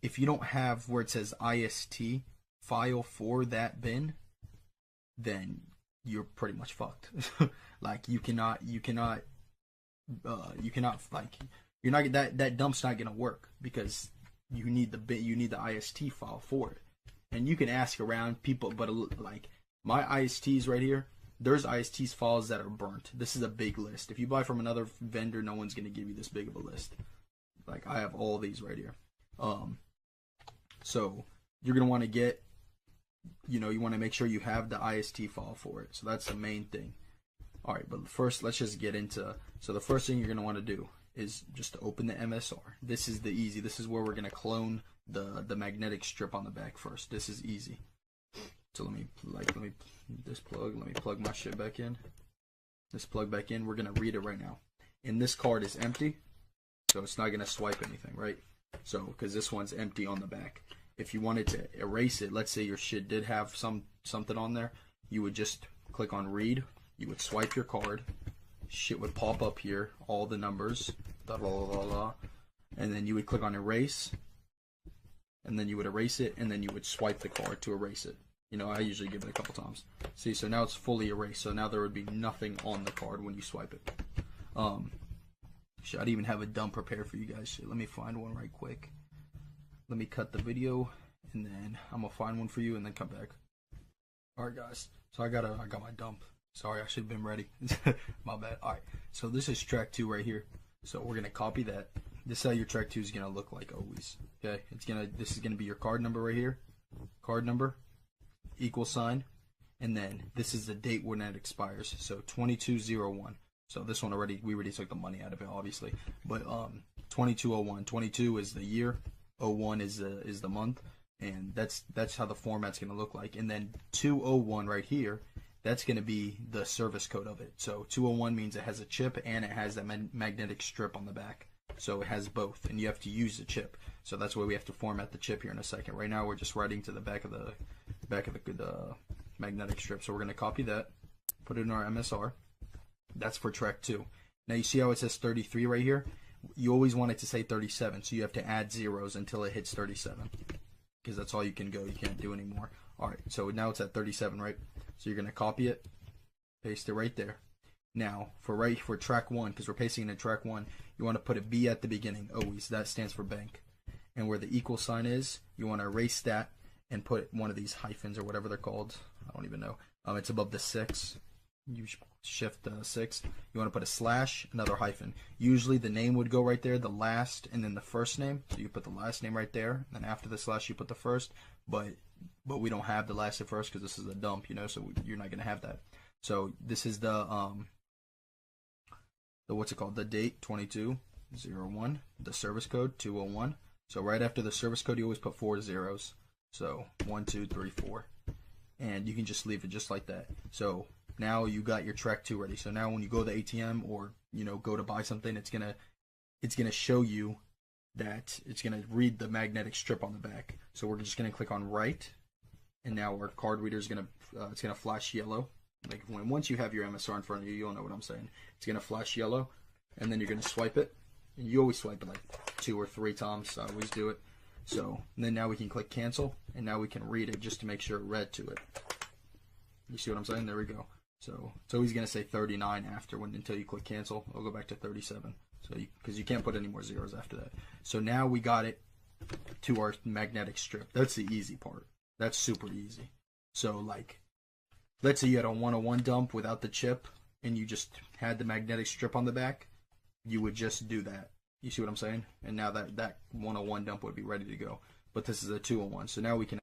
if you don't have where it says IST file for that bin, then you're pretty much fucked. Like you cannot like you're not that dump's not gonna work because you need the IST file for it. And you can ask around people, but like my ISTs right here, there's ISTs files that are burnt. This is a big list. If you buy from another vendor, no one's gonna give you this big of a list. Like I have all these right here. So you're gonna want to get, you want to make sure you have the IST file for it. So that's the main thing. All right, but first let's just get into. So the first thing you're gonna want to do is just to open the MSR. This is This is where we're gonna clone the magnetic strip on the back first. This is easy. So let me plug my shit back in. This plug back in. We're gonna read it right now. And this card is empty, so it's not gonna swipe anything, right? So because this one's empty on the back. If you wanted to erase it, let's say your shit did have something on there, you would just click on read. You would swipe your card. Shit would pop up here, all the numbers, and then you would click on erase, and then you would erase it, and then you would swipe the card to erase it. I usually give it a couple times. See, so now it's fully erased. So now there would be nothing on the card when you swipe it. I'd even have a dump prepared for you guys. Shit, let me find one right quick. Let me cut the video, and then I'm gonna find one for you, and then come back. All right, guys. So I got my dump. Sorry, I should have been ready. My bad. All right. So this is track 2 right here. So we're gonna copy that. This is how your track 2 is gonna look like always. Okay. This is gonna be your card number right here. Card number, $, and then this is the date when it expires. So 2201. So this one we already took the money out of it, obviously. But 2201. 22 is the year. 01 is the month, and that's how the format's gonna look like. And then 201 right here, that's gonna be the service code of it. So 201 means it has a chip and it has that magnetic strip on the back. So it has both, and you have to use the chip. So that's why we have to format the chip here in a second. Right now we're just writing to the back of the magnetic strip. So we're gonna copy that, put it in our MSR. That's for track 2. Now you see how it says 33 right here? You always want it to say 37, so you have to add zeros until it hits 37, because that's all you can go. You can't do any more. All right, so now it's at 37, right? So you're gonna copy it, paste it right there. Now for track 1, because we're pasting it in track 1, you want to put a B at the beginning always. That stands for bank. And where the equal sign is, you want to erase that and put one of these hyphens or whatever they're called. I don't even know. It's above the 6. You shift 6. You want to put a slash, another hyphen. Usually the name would go right there, the last, and then the first name. So you put the last name right there, and then after the slash you put the first. But we don't have the last and first because this is a dump, so you're not gonna have that. So this is the what's it called? The date 2201. The service code 201. So right after the service code, you always put 4 zeros. So 1, 2, 3, 4, and you can just leave it just like that. So now you got your track 2 ready. So now when you go to the ATM or go to buy something, it's gonna show you that it's gonna read the magnetic strip on the back. So we're just gonna click on write, and now our card reader is gonna it's gonna flash yellow. Like once you have your MSR in front of you, you'll know what I'm saying. It's gonna flash yellow, and then you're gonna swipe it. And you always swipe it like 2 or 3 times. So I always do it. So then now we can click cancel, and now we can read it just to make sure it read to it. You see what I'm saying? There we go. So it's always going to say 39 until you click cancel. It'll go back to 37. So because you can't put any more zeros after that. So now we got it to our magnetic strip. That's the easy part. That's super easy. So like, let's say you had a 101 dump without the chip, and you just had the magnetic strip on the back. You would just do that. You see what I'm saying? And now that 101 dump would be ready to go. But this is a 201. So now we can